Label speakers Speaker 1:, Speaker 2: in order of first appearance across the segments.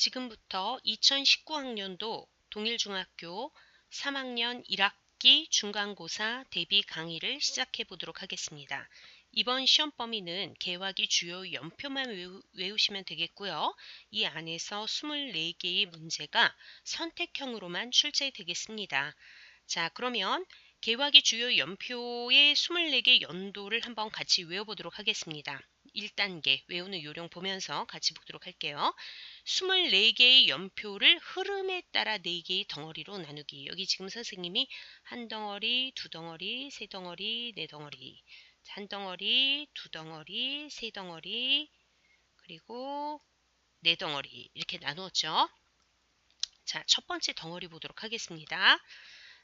Speaker 1: 지금부터 2019학년도 동일중학교 3학년 1학기 중간고사 대비 강의를 시작해 보도록 하겠습니다. 이번 시험 범위는 개화기 주요 연표만 외우시면 되겠고요. 이 안에서 24개의 문제가 선택형으로만 출제되겠습니다. 자, 그러면 개화기 주요 연표의 24개 연도를 한번 같이 외워보도록 하겠습니다. 1단계 외우는 요령 보면서 같이 보도록 할게요. 24개의 연표를 흐름에 따라 4개의 덩어리로 나누기. 여기 지금 선생님이 한 덩어리, 두 덩어리, 세 덩어리, 네 덩어리, 한 덩어리, 두 덩어리, 세 덩어리, 그리고 네 덩어리 이렇게 나누었죠. 자, 첫 번째 덩어리 보도록 하겠습니다.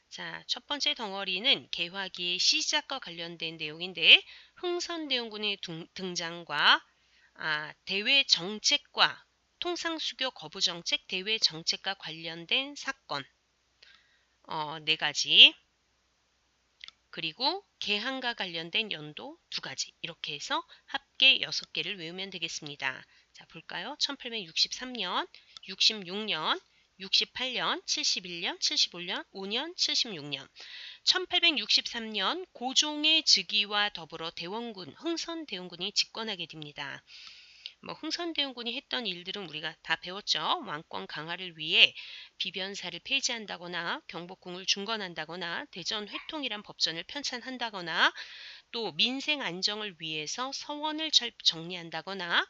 Speaker 1: 자, 첫 번째 덩어리는 개화기의 시작과 관련된 내용인데 흥선대원군의 등장과 대외 정책과 통상수교 거부 정책, 대외 정책과 관련된 사건 4가지, 그리고 개항과 관련된 연도 2가지, 이렇게 해서 합계 6개를 외우면 되겠습니다. 자, 볼까요? 1863년, 66년, 68년, 71년, 75년, 5년, 76년. 1863년 고종의 즉위와 더불어 대원군, 흥선대원군이 집권하게 됩니다. 흥선대원군이 했던 일들은 우리가 다 배웠죠. 왕권 강화를 위해 비변사를 폐지한다거나 경복궁을 중건한다거나 대전 회통이란 법전을 편찬한다거나 또 민생 안정을 위해서 서원을 정리한다거나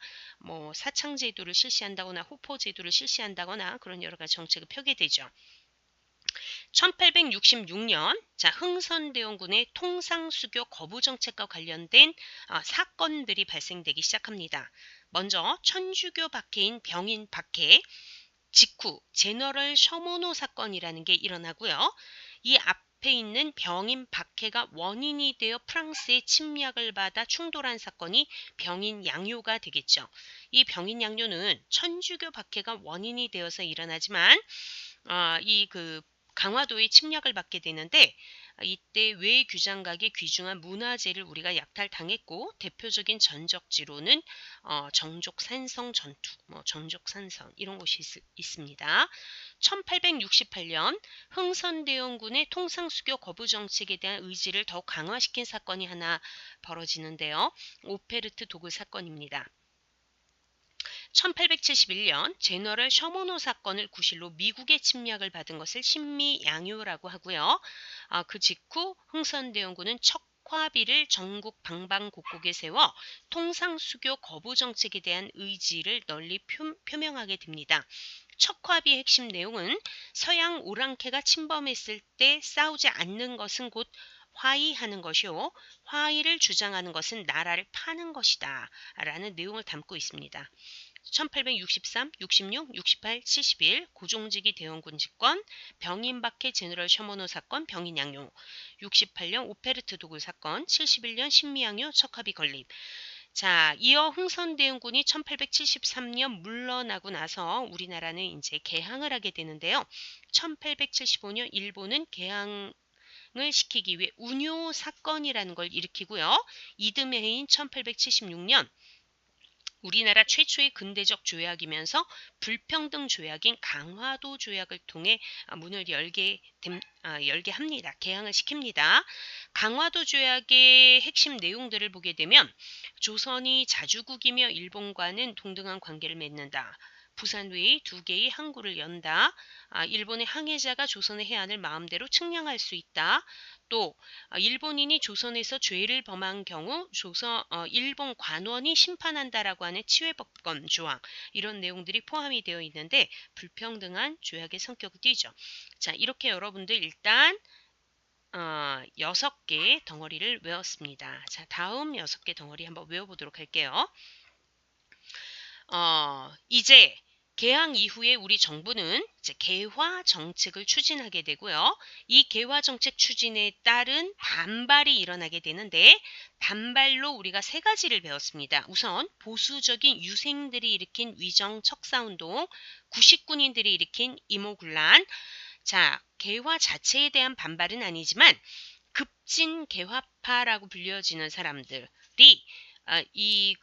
Speaker 1: 사창제도를 실시한다거나 후포제도를 실시한다거나 그런 여러 가지 정책을 펴게 되죠. 1866년 흥선대원군의 통상수교 거부 정책과 관련된 사건들이 발생되기 시작합니다. 먼저 천주교 박해인 병인 박해 직후 제너럴 셔모노 사건이라는 게 일어나고요. 이 앞에 있는 병인 박해가 원인이 되어 프랑스의 침략을 받아 충돌한 사건이 병인 양요가 되겠죠. 이 병인 양요는 천주교 박해가 원인이 되어서 일어나지만 강화도의 침략을 받게 되는데 이때 외규장각의 귀중한 문화재를 우리가 약탈당했고 대표적인 전적지로는 정족산성 전투, 정족산성 이런 곳이 있습니다. 1868년 흥선대원군의 통상수교 거부 정책에 대한 의지를 더욱 강화시킨 사건이 하나 벌어지는데요. 오페르트 도굴 사건입니다. 1871년 제너럴 셔모노 사건을 구실로 미국의 침략을 받은 것을 신미양요라고 하고요. 그 직후 흥선대원군은 척화비를 전국 방방곡곡에 세워 통상수교 거부 정책에 대한 의지를 널리 표명하게 됩니다. 척화비의 핵심 내용은 서양 오랑캐가 침범했을 때 싸우지 않는 것은 곧 화의하는 것이요, 화의를 주장하는 것은 나라를 파는 것이다 라는 내용을 담고 있습니다. 1863, 66, 68, 71 고종직이 대원군 집권, 병인박해 제너럴 셔모노 사건, 병인양요, 68년 오페르트 도굴 사건, 71년 신미양요 척화비 건립. 자, 이어 흥선대원군이 1873년 물러나고 나서 우리나라는 이제 개항을 하게 되는데요. 1875년 일본은 개항을 시키기 위해 운요 사건이라는 걸 일으키고요. 이듬해 해인 1876년 우리나라 최초의 근대적 조약이면서 불평등 조약인 강화도 조약을 통해 문을 열게 합니다. 개항을 시킵니다. 강화도 조약의 핵심 내용들을 보게 되면 조선이 자주국이며 일본과는 동등한 관계를 맺는다. 부산 외의 2개의 항구를 연다. 일본의 항해자가 조선의 해안을 마음대로 측량할 수 있다. 또 일본인이 조선에서 죄를 범한 경우 일본 관원이 심판한다라고 하는 치외법권 조항, 이런 내용들이 포함이 되어 있는데 불평등한 조약의 성격을 띠죠. 자, 이렇게 여러분들 일단 6개 덩어리를 외웠습니다. 자, 다음 6개 덩어리 한번 외워보도록 할게요. 이제 개항 이후에 우리 정부는 이제 개화 정책을 추진하게 되고요. 이 개화 정책 추진에 따른 반발이 일어나게 되는데 반발로 우리가 3가지를 배웠습니다. 우선 보수적인 유생들이 일으킨 위정 척사운동, 구식군인들이 일으킨 이모군란. 자, 개화 자체에 대한 반발은 아니지만 급진 개화파라고 불려지는 사람들이 이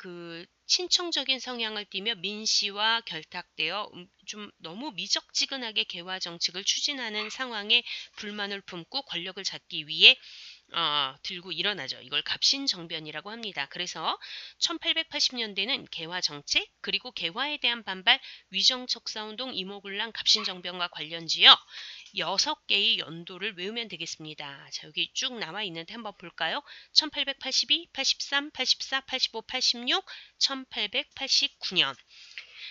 Speaker 1: 친청적인 성향을 띠며 민씨와 결탁되어 좀 너무 미적지근하게 개화 정책을 추진하는 상황에 불만을 품고 권력을 잡기 위해 들고 일어나죠. 이걸 갑신정변이라고 합니다. 그래서 1880년대는 개화 정책 그리고 개화에 대한 반발 위정척사운동 이모군란 갑신정변과 관련지어 6개의 연도를 외우면 되겠습니다. 자, 여기 쭉 나와 있는데 한번 볼까요? 1882, 83, 84, 85, 86, 1889년.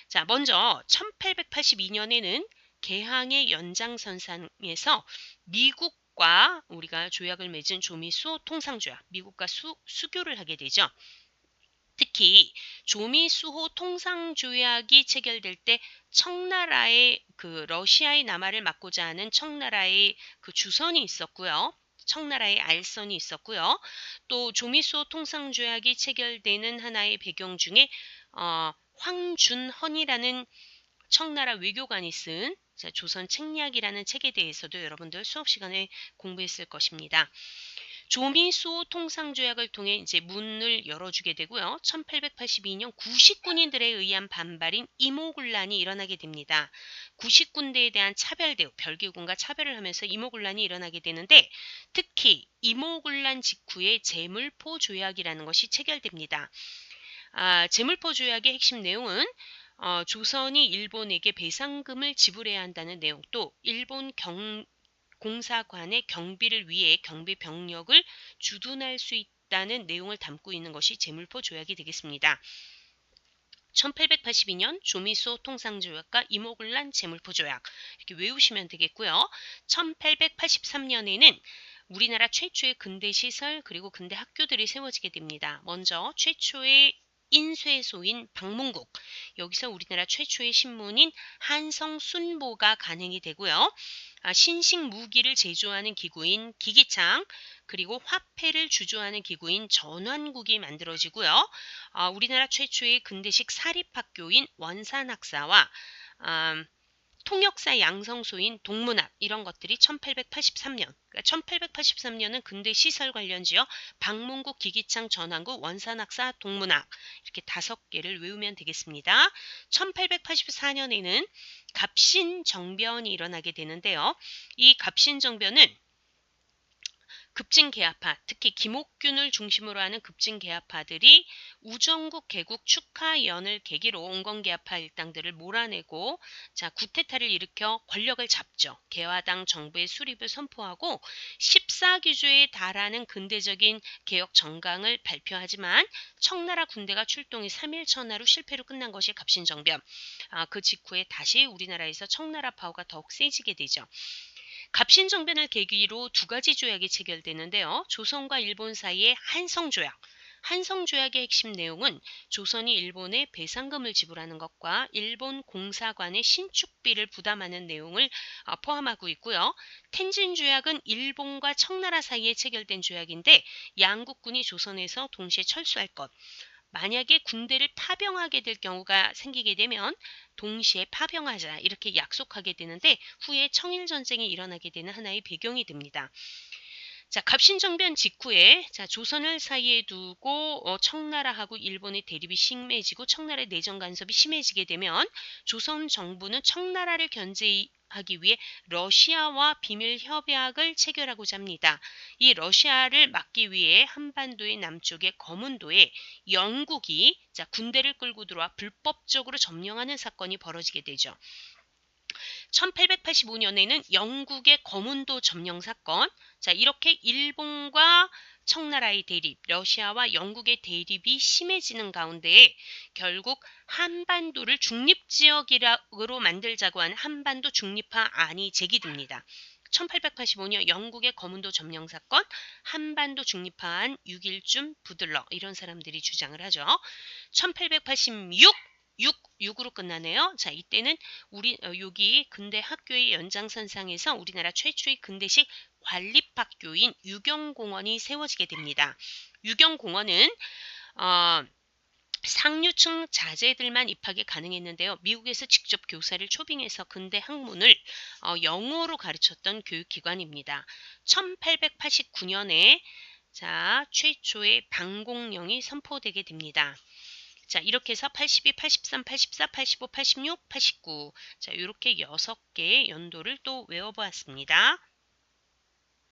Speaker 1: 자, 먼저 1882년에는 개항의 연장선상에서 미국과 우리가 조약을 맺은 조미수호 통상조약, 미국과 수교를 하게 되죠. 특히 조미수호 통상조약이 체결될 때 청나라의 러시아의 남하를 막고자 하는 청나라의 주선이 있었고요. 청나라의 알선이 있었고요. 또 조미수호 통상조약이 체결되는 하나의 배경 중에 황준헌이라는 청나라 외교관이 쓴 조선 책략이라는 책에 대해서도 여러분들 수업 시간에 공부했을 것입니다. 조미수호 통상조약을 통해 이제 문을 열어주게 되고요. 1882년 구식군인들에 의한 반발인 이모군란이 일어나게 됩니다. 구식군대에 대한 차별 대우, 별개군과 차별을 하면서 이모군란이 일어나게 되는데 특히 이모군란 직후에 제물포 조약이라는 것이 체결됩니다. 제물포 조약의 핵심 내용은 조선이 일본에게 배상금을 지불해야 한다는 내용, 또 일본 공사관의 경비를 위해 경비 병력을 주둔할 수 있다는 내용을 담고 있는 것이 제물포 조약이 되겠습니다. 1882년 조미수호 통상조약과 이모군란 제물포 조약 이렇게 외우시면 되겠고요. 1883년에는 우리나라 최초의 근대 시설 그리고 근대 학교들이 세워지게 됩니다. 먼저 최초의 인쇄소인 방문국, 여기서 우리나라 최초의 신문인 한성순보가 간행이 되고요. 신식 무기를 제조하는 기구인 기기창, 그리고 화폐를 주조하는 기구인 전환국이 만들어지고요. 우리나라 최초의 근대식 사립학교인 원산학사와 통역사 양성소인 동문학, 이런 것들이 1883년, 그러니까 1883년은 근대 시설 관련지어 방문국, 기기창, 전환국, 원산학사, 동문학 이렇게 5개를 외우면 되겠습니다. 1884년에는 갑신정변이 일어나게 되는데요. 이 갑신정변은 급진개화파, 특히 김옥균을 중심으로 하는 급진개화파들이 우정국 개국 축하연을 계기로 온건개화파 일당들을 몰아내고 구테타를 일으켜 권력을 잡죠. 개화당 정부의 수립을 선포하고 14기조에 달하는 근대적인 개혁 정강을 발표하지만 청나라 군대가 출동해 3일 천하로 실패로 끝난 것이 갑신정변. 그 직후에 다시 우리나라에서 청나라 파워가 더욱 세지게 되죠. 갑신정변을 계기로 2가지 조약이 체결되는데요. 조선과 일본 사이의 한성조약. 한성조약의 핵심 내용은 조선이 일본에 배상금을 지불하는 것과 일본 공사관의 신축비를 부담하는 내용을 포함하고 있고요. 텐진조약은 일본과 청나라 사이에 체결된 조약인데 양국군이 조선에서 동시에 철수할 것. 만약에 군대를 파병하게 될 경우가 생기게 되면 동시에 파병하자 이렇게 약속하게 되는데 후에 청일전쟁이 일어나게 되는 하나의 배경이 됩니다. 갑신정변 직후에 조선을 사이에 두고 청나라하고 일본의 대립이 심해지고 청나라의 내정 간섭이 심해지게 되면 조선 정부는 청나라를 견제하기 위해 러시아와 비밀 협약을 체결하고자 합니다. 이 러시아를 막기 위해 한반도의 남쪽의 거문도에 영국이 군대를 끌고 들어와 불법적으로 점령하는 사건이 벌어지게 되죠. 1885년에는 영국의 거문도 점령 사건, 이렇게 일본과 청나라의 대립, 러시아와 영국의 대립이 심해지는 가운데 결국 한반도를 중립지역으로 만들자고 하는 한반도 중립화 안이 제기됩니다. 1885년 영국의 거문도 점령 사건, 한반도 중립화안, 6.1쯤 부들러 이런 사람들이 주장을 하죠. 1886으로 끝나네요. 이때는 여기 근대 학교의 연장선상에서 우리나라 최초의 근대식 관립학교인 유경공원이 세워지게 됩니다. 유경공원은 상류층 자제들만 입학이 가능했는데요. 미국에서 직접 교사를 초빙해서 근대 학문을 영어로 가르쳤던 교육기관입니다. 1889년에 자, 최초의 방공령이 선포되게 됩니다. 자, 이렇게 해서 82, 83, 84, 85, 86, 89. 자, 이렇게 6개의 연도를 또 외워보았습니다.